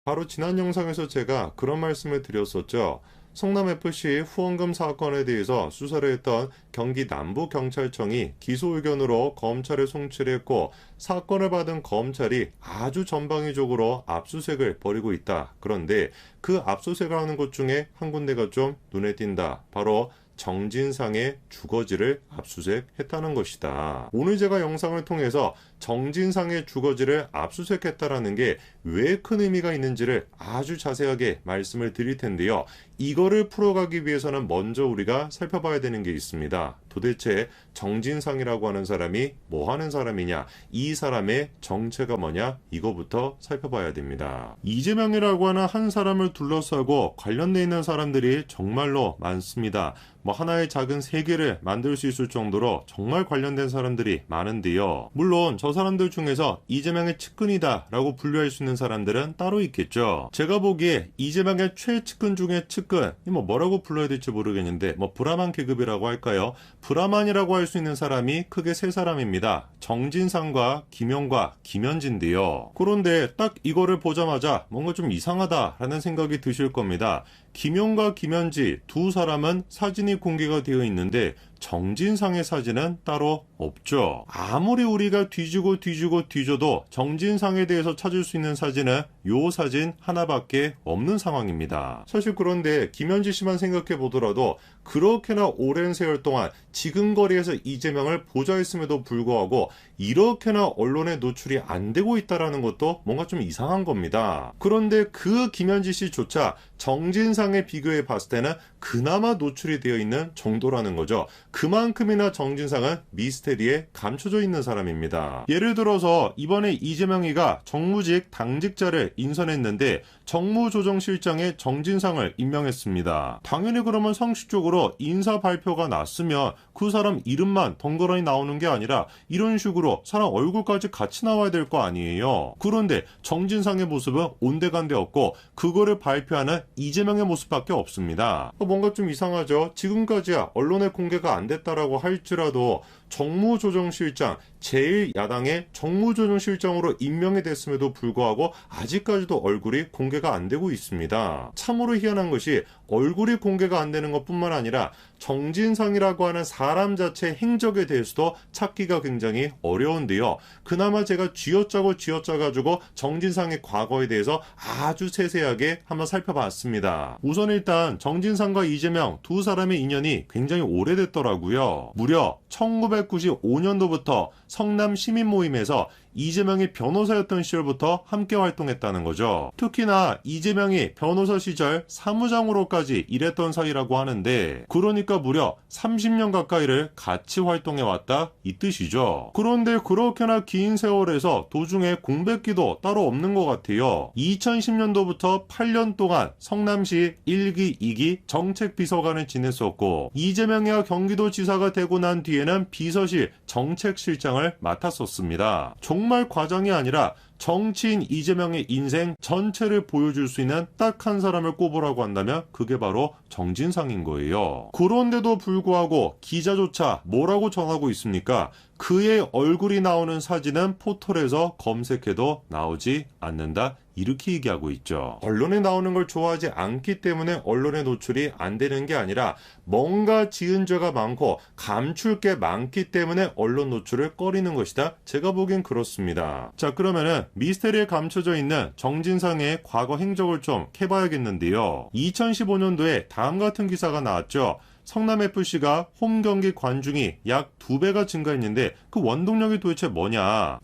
바로 지난 영상에서 제가 그런 말씀을 드렸었죠. 성남FC 후원금 사건에 대해서 수사를 했던 경기 남부경찰청이 기소 의견으로 검찰에 송치했고 사건을 받은 검찰이 아주 전방위적으로 압수수색을 벌이고 있다. 그런데 그 압수수색을 하는 곳 중에 한 군데가 좀 눈에 띈다. 바로 정진상의 주거지를 압수수색했다는 것이다. 오늘 제가 영상을 통해서 정진상의 주거지를 압수수색했다라는 게 왜 큰 의미가 있는지를 아주 자세하게 말씀을 드릴 텐데요. 이거를 풀어가기 위해서는 먼저 우리가 살펴봐야 되는 게 있습니다. 도대체 정진상이라고 하는 사람이 뭐 하는 사람이냐, 이 사람의 정체가 뭐냐, 이거부터 살펴봐야 됩니다. 이재명이라고 하는 한 사람을 둘러싸고 관련돼 있는 사람들이 정말로 많습니다. 뭐 하나의 작은 세계를 만들 수 있을 정도로 정말 관련된 사람들이 많은데요. 물론 저 사람들 중에서 이재명의 측근이다 라고 분류할 수 있는 사람들은 따로 있겠죠. 제가 보기에 이재명의 최측근 중에 측근, 뭐라고 불러야 될지 모르겠는데 브라만 계급이라고 할까요? 브라만이라고 할 수 있는 사람이 크게 세 사람입니다. 정진상과 김용과 김현진인데요. 그런데 딱 이거를 보자마자 뭔가 좀 이상하다라는 생각이 드실 겁니다. 김용과 김현지 두 사람은 사진이 공개가 되어 있는데 정진상의 사진은 따로 없죠. 아무리 우리가 뒤져도 정진상에 대해서 찾을 수 있는 사진은 요 사진 하나밖에 없는 상황입니다. 사실 그런데 김현지 씨만 생각해 보더라도 그렇게나 오랜 세월 동안 지근거리에서 이재명을 보좌했음에도 불구하고 이렇게나 언론에 노출이 안 되고 있다는 것도 뭔가 좀 이상한 겁니다. 그런데 그 김현지 씨조차 정진상에 비교해 봤을 때는 그나마 노출이 되어 있는 정도라는 거죠. 그만큼이나 정진상은 미스테리에 감춰져 있는 사람입니다. 예를 들어서 이번에 이재명이가 정무직 당직자를 인선했는데 정무조정실장에 정진상을 임명했습니다. 당연히 그러면 상식적으로 인사 발표가 났으면 그 사람 이름만 덩그러니 나오는 게 아니라 이런 식으로 사람 얼굴까지 같이 나와야 될 거 아니에요. 그런데 정진상의 모습은 온데간데 없고 그거를 발표하는 이재명의 모습밖에 없습니다. 뭔가 좀 이상하죠. 지금까지야 언론에 공개가 안 됐다라고 할지라도 정무조정실장, 제1야당의 정무조정실장으로 임명이 됐음에도 불구하고 아직까지도 얼굴이 공개가 안 되고 있습니다. 참으로 희한한 것이 얼굴이 공개가 안 되는 것뿐만 아니라 정진상이라고 하는 사람 자체의 행적에 대해서도 찾기가 굉장히 어려운데요. 그나마 제가 쥐어짜가지고 정진상의 과거에 대해서 아주 세세하게 한번 살펴봤습니다. 우선 일단 정진상과 이재명 두 사람의 인연이 굉장히 오래됐더라고요. 무려 1995년도부터 성남 시민모임에서 이재명이 변호사였던 시절부터 함께 활동했다는 거죠. 특히나 이재명이 변호사 시절 사무장으로까지 일했던 사이라고 하는데 그러니까 무려 30년 가까이를 같이 활동해왔다 이 뜻이죠. 그런데 그렇게나 긴 세월에서 도중에 공백기도 따로 없는 것 같아요. 2010년도부터 8년 동안 성남시 1기, 2기 정책비서관을 지냈었고 이재명이가 경기도지사가 되고 난 뒤에는 비서실 정책실장을 맡았었습니다. 정말 과장이 아니라 정치인 이재명의 인생 전체를 보여줄 수 있는 딱 한 사람을 꼽으라고 한다면 그게 바로 정진상인 거예요. 그런데도 불구하고 기자조차 뭐라고 전하고 있습니까? 그의 얼굴이 나오는 사진은 포털에서 검색해도 나오지 않는다. 이렇게 얘기하고 있죠. 언론에 나오는 걸 좋아하지 않기 때문에 언론에 노출이 안 되는 게 아니라 뭔가 지은 죄가 많고 감출 게 많기 때문에 언론 노출을 꺼리는 것이다. 제가 보기엔 그렇습니다. 자, 그러면은 미스테리에 감춰져 있는 정진상의 과거 행적을 좀 캐봐야겠는데요. 2015년도에 다음 같은 기사가 나왔죠. 성남FC가 홈 경기 관중이 약 2배가 증가했는데 그 원동력이 도대체 뭐냐?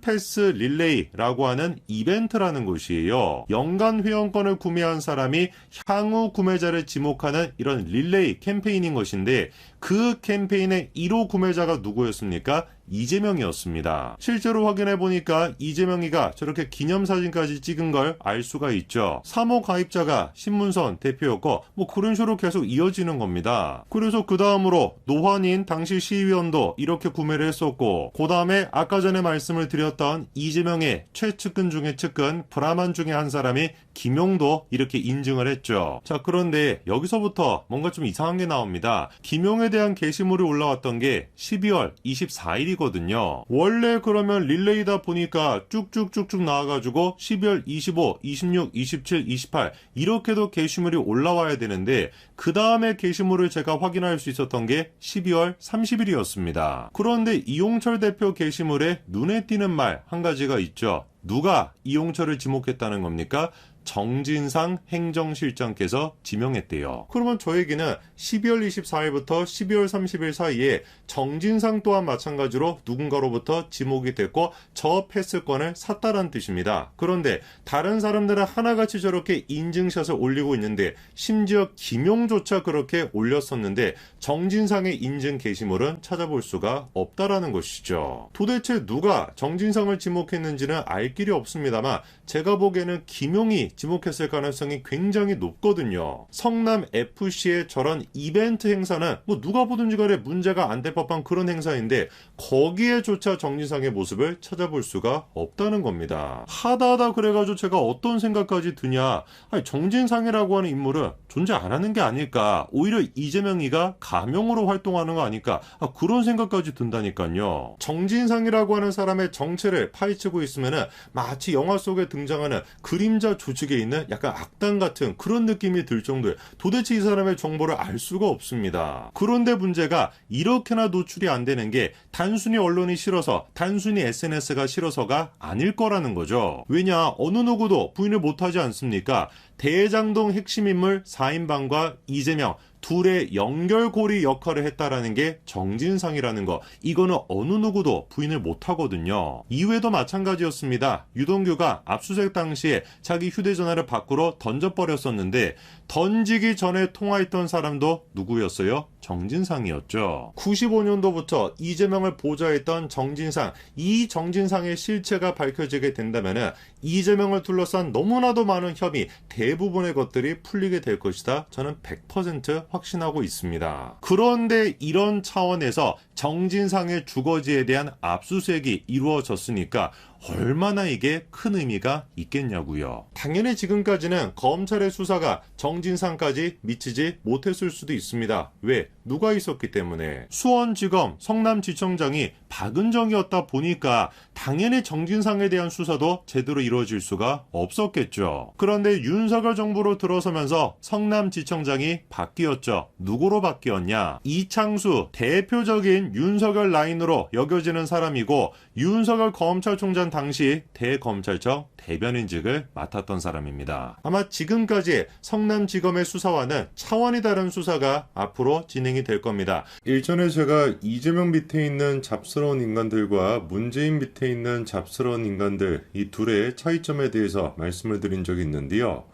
패스 릴레이라고 하는 이벤트라는 것이에요. 연간 회원권을 구매한 사람이 향후 구매자를 지목하는 이런 릴레이 캠페인인 것인데 그 캠페인의 1호 구매자가 누구였습니까? 이재명이었습니다. 실제로 확인해보니까 이재명이가 저렇게 기념사진까지 찍은 걸 알 수가 있죠. 3호 가입자가 신문선 대표였고 그런 식으로 계속 이어지는 겁니다. 그래서 그 다음으로 노환인 당시 시의원도 이렇게 구매를 했었고 그 다음에 아까 전에 말씀을 드렸던 이재명의 최측근 중에 측근 브라만 중에 한 사람이 김용도 이렇게 인증을 했죠. 자, 그런데 여기서부터 뭔가 좀 이상한 게 나옵니다. 김용에 대한 게시물이 올라왔던 게 12월 24일이거든요. 사기거든요. 원래 그러면 릴레이다 보니까 쭉쭉쭉쭉 나와가지고 12월 25, 26, 27, 28 이렇게도 게시물이 올라와야 되는데 그 다음에 게시물을 제가 확인할 수 있었던 게 12월 30일이었습니다. 그런데 이용철 대표 게시물에 눈에 띄는 말 한 가지가 있죠. 누가 이용철을 지목했다는 겁니까? 정진상 행정실장께서 지명했대요. 그러면 저에게는 12월 24일부터 12월 30일 사이에 정진상 또한 마찬가지로 누군가로부터 지목이 됐고 저 패스권을 샀다는 뜻입니다. 그런데 다른 사람들은 하나같이 저렇게 인증샷을 올리고 있는데 심지어 김용조차 그렇게 올렸었는데 정진상의 인증 게시물은 찾아볼 수가 없다라는 것이죠. 도대체 누가 정진상을 지목했는지는 알 길이 없습니다만 제가 보기에는 김용이 지목했을 가능성이 굉장히 높거든요. 성남 FC의 저런 이벤트 행사는 뭐 누가 보든지 간에 문제가 안 될 법한 그런 행사인데 거기에조차 정진상의 모습을 찾아볼 수가 없다는 겁니다. 하다하다 그래가지고 제가 어떤 생각까지 드냐, 아니, 정진상이라고 하는 인물은 존재 안 하는 게 아닐까, 오히려 이재명이가 가명으로 활동하는 거 아닐까, 그런 생각까지 든다니까요. 정진상이라고 하는 사람의 정체를 파헤치고 있으면은 마치 영화 속에 등장하는 그림자 조직에 있는 약간 악당 같은 그런 느낌이 들 정도에 도대체 이 사람의 정보를 알 수가 없습니다. 그런데 문제가 이렇게나 노출이 안 되는 게 단순히 언론이 싫어서, 단순히 SNS가 싫어서가 아닐 거라는 거죠. 왜냐, 어느 누구도 부인을 못하지 않습니까? 대장동 핵심 인물 4인방과 이재명 둘의 연결고리 역할을 했다라는 게 정진상이라는 거, 이거는 어느 누구도 부인을 못하거든요. 이외에도 마찬가지였습니다. 유동규가 압수수색 당시에 자기 휴대전화를 밖으로 던져버렸었는데 던지기 전에 통화했던 사람도 누구였어요? 정진상이었죠. 95년도부터 이재명을 보좌했던 정진상, 이 정진상의 실체가 밝혀지게 된다면 이재명을 둘러싼 너무나도 많은 혐의, 대부분의 것들이 풀리게 될 것이다. 저는 100% 확신하고 있습니다. 그런데 이런 차원에서 정진상의 주거지에 대한 압수수색이 이루어졌으니까 얼마나 이게 큰 의미가 있겠냐고요. 당연히 지금까지는 검찰의 수사가 정진상까지 미치지 못했을 수도 있습니다. 왜? 누가 있었기 때문에. 수원지검 성남지청장이 박은정이었다 보니까 당연히 정진상에 대한 수사도 제대로 이루어질 수가 없었겠죠. 그런데 윤석열 정부로 들어서면서 성남지청장이 바뀌었죠. 누구로 바뀌었냐? 이창수, 대표적인 윤석열 라인으로 여겨지는 사람이고 윤석열 검찰총장 당시 대검찰청 대변인직을 맡았던 사람입니다. 아마 지금까지 성남지검의 수사와는 차원이 다른 수사가 앞으로 진행이 될 겁니다. 일전에 제가 이재명 밑에 있는 잡스러운 인간들과 문재인 밑에 있는 잡스러운 인간들, 이 둘의 차이점에 대해서 말씀을 드린 적이 있는데요.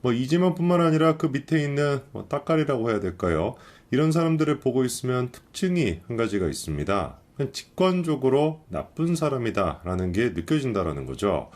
이재명뿐만 아니라 그 밑에 있는 따까리라고 해야 될까요? 이런 사람들을 보고 있으면 특징이 한 가지가 있습니다. 직관적으로 나쁜 사람이다 라는 게 느껴진다라는 거죠.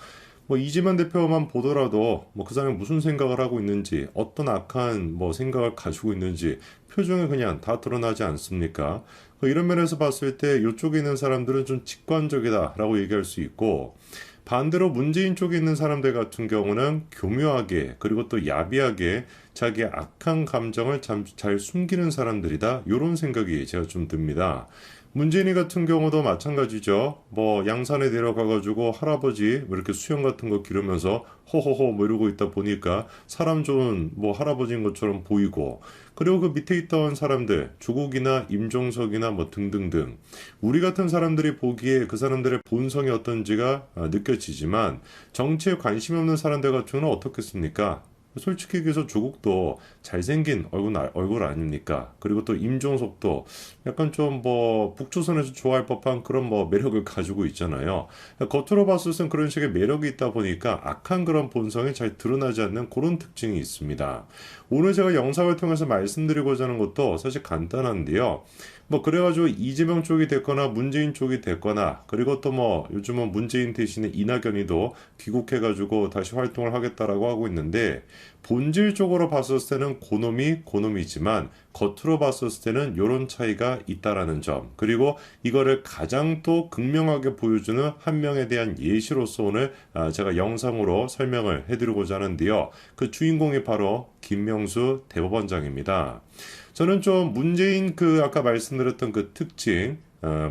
이재명 대표만 보더라도 그 사람이 무슨 생각을 하고 있는지, 어떤 악한 생각을 가지고 있는지 표정이 그냥 다 드러나지 않습니까? 이런 면에서 봤을 때 이쪽에 있는 사람들은 좀 직관적이다 라고 얘기할 수 있고, 반대로 문재인 쪽에 있는 사람들 같은 경우는 교묘하게, 그리고 또 야비하게 자기의 악한 감정을 잘 숨기는 사람들이다, 이런 생각이 제가 좀 듭니다. 문재인이 같은 경우도 마찬가지죠. 양산에 내려가가지고 할아버지 이렇게 수영 같은 거 기르면서 호호호 이러고 있다 보니까 사람 좋은 할아버지인 것처럼 보이고, 그리고 그 밑에 있던 사람들, 조국이나 임종석이나 등등등, 우리 같은 사람들이 보기에 그 사람들의 본성이 어떤지가 느껴지지만 정치에 관심이 없는 사람들 같은 경우는 어떻겠습니까? 솔직히 얘기해서 조국도 잘생긴 얼굴 아닙니까? 그리고 또 임종석도 약간 좀 북조선에서 좋아할 법한 그런 매력을 가지고 있잖아요. 겉으로 봤을 땐 그런 식의 매력이 있다 보니까 악한 그런 본성이 잘 드러나지 않는 그런 특징이 있습니다. 오늘 제가 영상을 통해서 말씀드리고자 하는 것도 사실 간단한데요. 그래가지고 이재명 쪽이 됐거나 문재인 쪽이 됐거나, 그리고 또 요즘은 문재인 대신에 이낙연이도 귀국해가지고 다시 활동을 하겠다라고 하고 있는데, 본질적으로 봤을 때는 고놈이지만 겉으로 봤을 때는 이런 차이가 있다라는 점, 그리고 이거를 가장 또 극명하게 보여주는 한 명에 대한 예시로서 오늘 제가 영상으로 설명을 해드리고자 하는데요. 그 주인공이 바로 김명수 대법원장입니다. 저는 좀 문재인 아까 말씀드렸던 그 특징,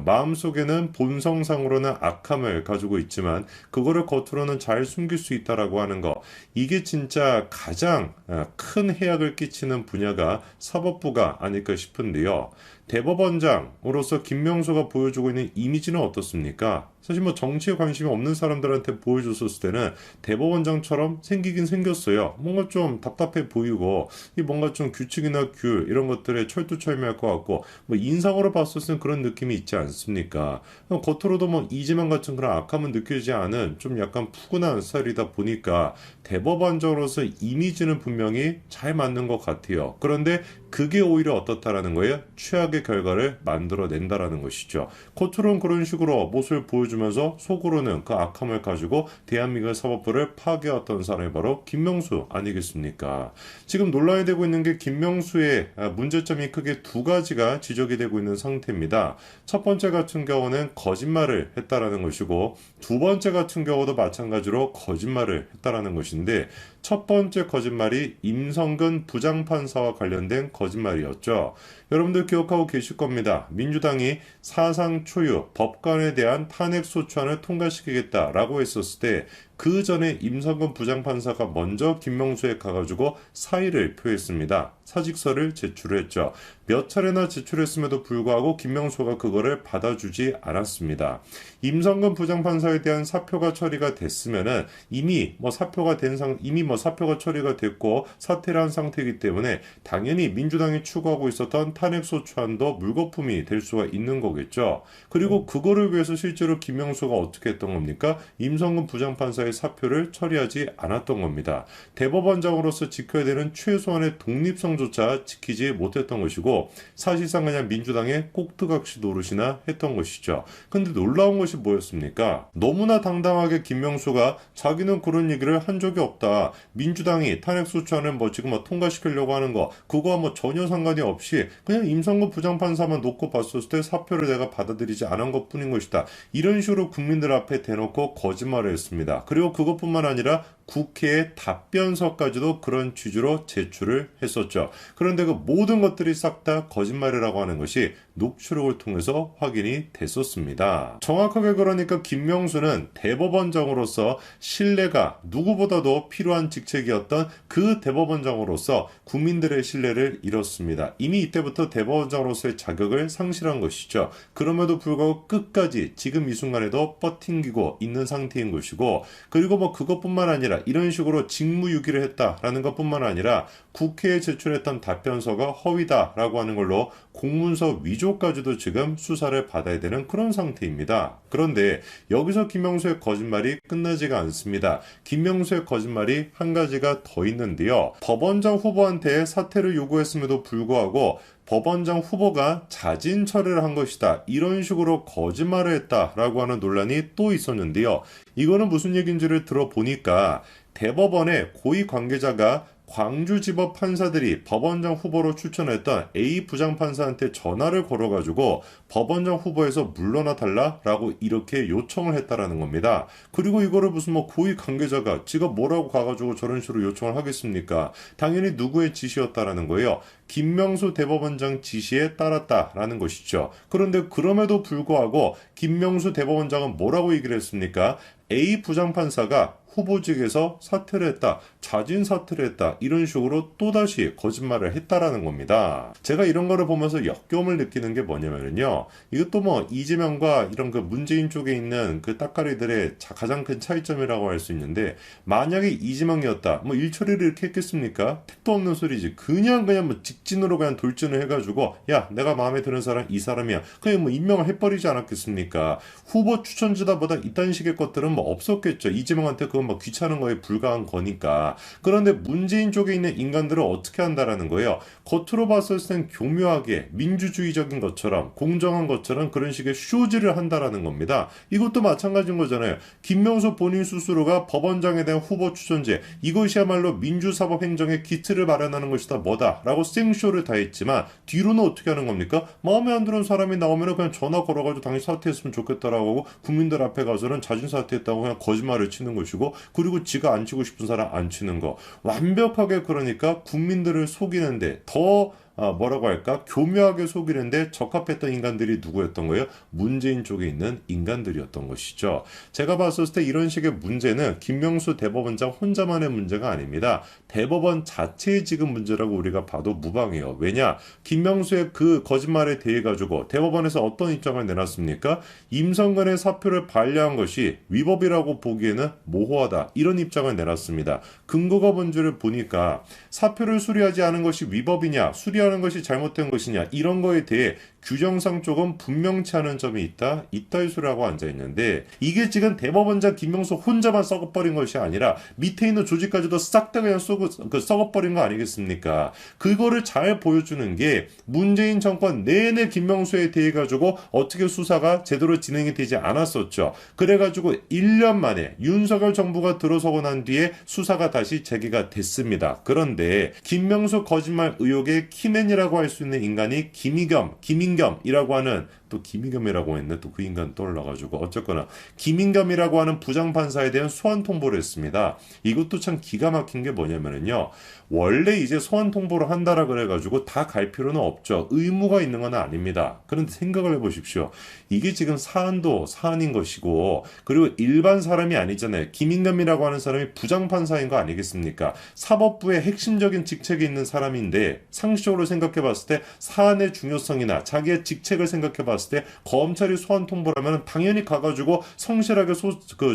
마음속에는 본성상으로는 악함을 가지고 있지만 그거를 겉으로는 잘 숨길 수 있다라고 하는 거, 이게 진짜 가장 큰 해악을 끼치는 분야가 사법부가 아닐까 싶은데요. 대법원장으로서 김명수가 보여주고 있는 이미지는 어떻습니까? 사실 뭐 정치에 관심이 없는 사람들한테 보여줬을 때는 대법원장처럼 생기긴 생겼어요. 뭔가 좀 답답해 보이고, 이 뭔가 좀 규칙이나 규 이런 것들에 철두철미할 것 같고, 뭐 인상으로 봤을 때는 그런 느낌이 있지 않습니까? 겉으로도 뭐 이재명 같은 그런 악함은 느껴지지 않은 좀 약간 푸근한 스타일이다 보니까 대법원장으로서 이미지는 분명히 잘 맞는 것 같아요. 그런데 그게 오히려 어떻다라는 거예요? 최악의 결과를 만들어낸다라는 것이죠. 겉으로는 그런 식으로 모습을 보여주면서 속으로는 그 악함을 가지고 대한민국 사법부를 파괴했던 사람이 바로 김명수 아니겠습니까? 지금 논란이 되고 있는 게 김명수의 문제점이 크게 두 가지가 지적이 되고 있는 상태입니다. 첫 번째 같은 경우는 거짓말을 했다라는 것이고, 두 번째 같은 경우도 마찬가지로 거짓말을 했다라는 것인데, 첫 번째 거짓말이 임성근 부장판사와 관련된 거짓말이었죠. 여러분들 기억하고 계실 겁니다. 민주당이 사상 초유 법관에 대한 탄핵소추안을 통과시키겠다라고 했었을 때 그 전에 임성근 부장판사가 먼저 김명수에 가가지고 사의를 표했습니다. 사직서를 제출했죠. 몇 차례나 제출했음에도 불구하고 김명수가 그거를 받아주지 않았습니다. 임성근 부장판사에 대한 사표가 처리가 됐으면은 이미 사표가 처리가 됐고 사퇴를 한 상태이기 때문에 당연히 민주당이 추구하고 있었던 탄핵소추안도 물거품이 될 수가 있는 거겠죠. 그리고 그거를 위해서 실제로 김명수가 어떻게 했던 겁니까? 임성근 부장판사의 사표를 처리하지 않았던 겁니다. 대법원장으로서 지켜야 되는 최소한의 독립성조차 지키지 못했던 것이고, 사실상 그냥 민주당의 꼭두각시 노릇이나 했던 것이죠. 근데 놀라운 것이 뭐였습니까? 너무나 당당하게 김명수가 자기는 그런 얘기를 한 적이 없다. 민주당이 탄핵소추안을 지금 통과시키려고 하는 거, 그거와 전혀 상관이 없이 그냥 임성근 부장판사만 놓고 봤을 때 사표를 내가 받아들이지 않은 것 뿐인 것이다. 이런 식으로 국민들 앞에 대놓고 거짓말을 했습니다. 그리고 그것뿐만 아니라 국회에 답변서까지도 그런 취지로 제출을 했었죠. 그런데 그 모든 것들이 싹 다 거짓말이라고 하는 것이 녹취록을 통해서 확인이 됐었습니다. 정확하게 그러니까 김명수는 대법원장으로서 신뢰가 누구보다도 필요한 직책이었던 그 대법원장으로서 국민들의 신뢰를 잃었습니다. 이미 이때부터 대법원장으로서의 자격을 상실한 것이죠. 그럼에도 불구하고 끝까지 지금 이 순간에도 버팅기고 있는 상태인 것이고, 그리고 그것뿐만 아니라 이런 식으로 직무유기를 했다라는 것뿐만 아니라 국회에 제출했던 답변서가 허위다라고 하는 걸로 공문서 위조까지도 지금 수사를 받아야 되는 그런 상태입니다. 그런데 여기서 김명수의 거짓말이 끝나지가 않습니다. 김명수의 거짓말이 한 가지가 더 있는데요. 법원장 후보한테 사퇴를 요구했음에도 불구하고 법원장 후보가 자진 철회를 한 것이다. 이런 식으로 거짓말을 했다라고 하는 논란이 또 있었는데요. 이거는 무슨 얘기인지를 들어보니까 대법원의 고위 관계자가 광주지법 판사들이 법원장 후보로 추천했던 A 부장판사한테 전화를 걸어가지고 법원장 후보에서 물러나 달라라고 이렇게 요청을 했다라는 겁니다. 그리고 이거를 무슨 고위 관계자가 지가 뭐라고 가가지고 저런 식으로 요청을 하겠습니까? 당연히 누구의 지시였다라는 거예요. 김명수 대법원장 지시에 따랐다라는 것이죠. 그런데 그럼에도 불구하고 김명수 대법원장은 뭐라고 얘기를 했습니까? A 부장판사가 후보직에서 사퇴를 했다, 자진 사퇴를 했다, 이런 식으로 또다시 거짓말을 했다라는 겁니다. 제가 이런 거를 보면서 역겨움을 느끼는 게 뭐냐면요, 이것도 이재명과 이런 문재인 쪽에 있는 그 따까리들의 가장 큰 차이점이라고 할 수 있는데, 만약에 이재명이었다, 일처리를 이렇게 했겠습니까? 택도 없는 소리지. 그냥 직진으로 그냥 돌진을 해가지고, 야, 내가 마음에 드는 사람 이 사람이야, 그냥 임명을 해버리지 않았겠습니까? 후보 추천지다 보다 이딴 식의 것들은 없었겠죠. 이재명한테 그건 귀찮은 거에 불과한 거니까. 그런데 문재인 쪽에 있는 인간들은 어떻게 한다라는 거예요. 겉으로 봤을 땐 교묘하게 민주주의적인 것처럼, 공정한 것처럼 그런 식의 쇼지를 한다라는 겁니다. 이것도 마찬가지인 거잖아요. 김명수 본인 스스로가 법원장에 대한 후보 추천제, 이것이야말로 민주사법행정의 기틀을 마련하는 것이다 뭐다라고 생쇼를 다 했지만, 뒤로는 어떻게 하는 겁니까? 마음에 안 드는 사람이 나오면 그냥 전화 걸어가지고 당신 사퇴했으면 좋겠다라고 하고, 국민들 앞에 가서는 자진 사퇴했다고 그냥 거짓말을 치는 것이고, 그리고 지가 안 치고 싶은 사람 안 치는 거. 완벽하게 그러니까 국민들을 속이는데 더 뭐라고 할까? 교묘하게 속이는데 적합했던 인간들이 누구였던 거예요? 문재인 쪽에 있는 인간들이었던 것이죠. 제가 봤을 때 이런 식의 문제는 김명수 대법원장 혼자만의 문제가 아닙니다. 대법원 자체의 지금 문제라고 우리가 봐도 무방해요. 왜냐? 김명수의 그 거짓말에 대해 가지고 대법원에서 어떤 입장을 내놨습니까? 임성근의 사표를 반려한 것이 위법이라고 보기에는 모호하다. 이런 입장을 내놨습니다. 근거가 뭔지를 보니까 사표를 수리하지 않은 것이 위법이냐, 수리하는 것이 잘못된 것이냐, 이런 거에 대해 규정상 조금 분명치 않은 점이 있다. 이따위수라고 앉아있는데, 이게 지금 대법원장 김명수 혼자만 썩어버린 것이 아니라 밑에 있는 조직까지도 싹 다 그냥 썩어버린 거 아니겠습니까? 그거를 잘 보여주는 게 문재인 정권 내내 김명수에 대해 가지고 어떻게 수사가 제대로 진행이 되지 않았었죠. 그래가지고 1년 만에 윤석열 정부가 들어서고 난 뒤에 수사가 다시 재개가 됐습니다. 그런데 김명수 거짓말 의혹의 키맨이라고 할 수 있는 인간이 김인겸이라고 하는, 또 김인겸이라고 했네. 또 그 인간 떠올라가지고 어쨌거나 김인겸이라고 하는 부장판사에 대한 소환 통보를 했습니다. 이것도 참 기가 막힌 게 뭐냐면요. 원래 이제 소환 통보를 한다라 그래가지고 다 갈 필요는 없죠. 의무가 있는 건 아닙니다. 그런데 생각을 해보십시오. 이게 지금 사안도 사안인 것이고, 그리고 일반 사람이 아니잖아요. 김인겸이라고 하는 사람이 부장판사인 거 아니겠습니까? 사법부의 핵심적인 직책이 있는 사람인데, 상식적으로 생각해 봤을 때 사안의 중요성이나 자기의 직책을 생각해 봤을 때 검찰이 소환 통보를 하면 당연히 가가지고 성실하게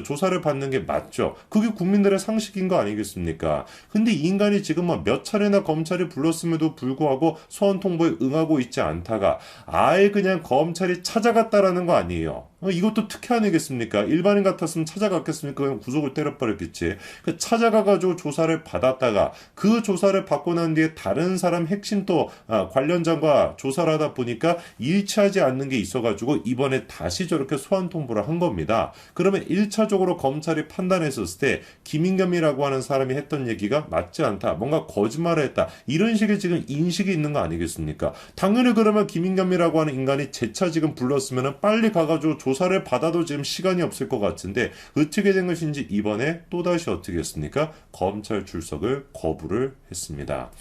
조사를 받는 게 맞죠. 그게 국민들의 상식인 거 아니겠습니까? 근데 이 인간이 지금 몇 차례나 검찰이 불렀음에도 불구하고 소환 통보에 응하고 있지 않다가 아예 그냥 검찰이 찾아갔다라는 거 아니에요. 이것도 특혜 아니겠습니까? 일반인 같았으면 찾아갔겠습니까? 그냥 구속을 때려버렸겠지. 찾아가가지고 조사를 받았다가 그 조사를 받고 난 뒤에 다른 사람 핵심 또 관련자과 조사를 하다 보니까 일치하지 않는 게 있어가지고 이번에 다시 저렇게 소환 통보를 한 겁니다. 그러면 1차적으로 검찰이 판단했었을 때 김인겸이라고 하는 사람이 했던 얘기가 맞지 않다. 뭔가 거짓말을 했다. 이런 식의 지금 인식이 있는 거 아니겠습니까? 당연히 그러면 김인겸이라고 하는 인간이 재차 지금 불렀으면 빨리 가가지고 조사를 받아도 지금 시간이 없을 것 같은데 어떻게 된 것인지 이번에 또다시 어떻게 했습니까? 검찰 출석을 거부를 했습니다.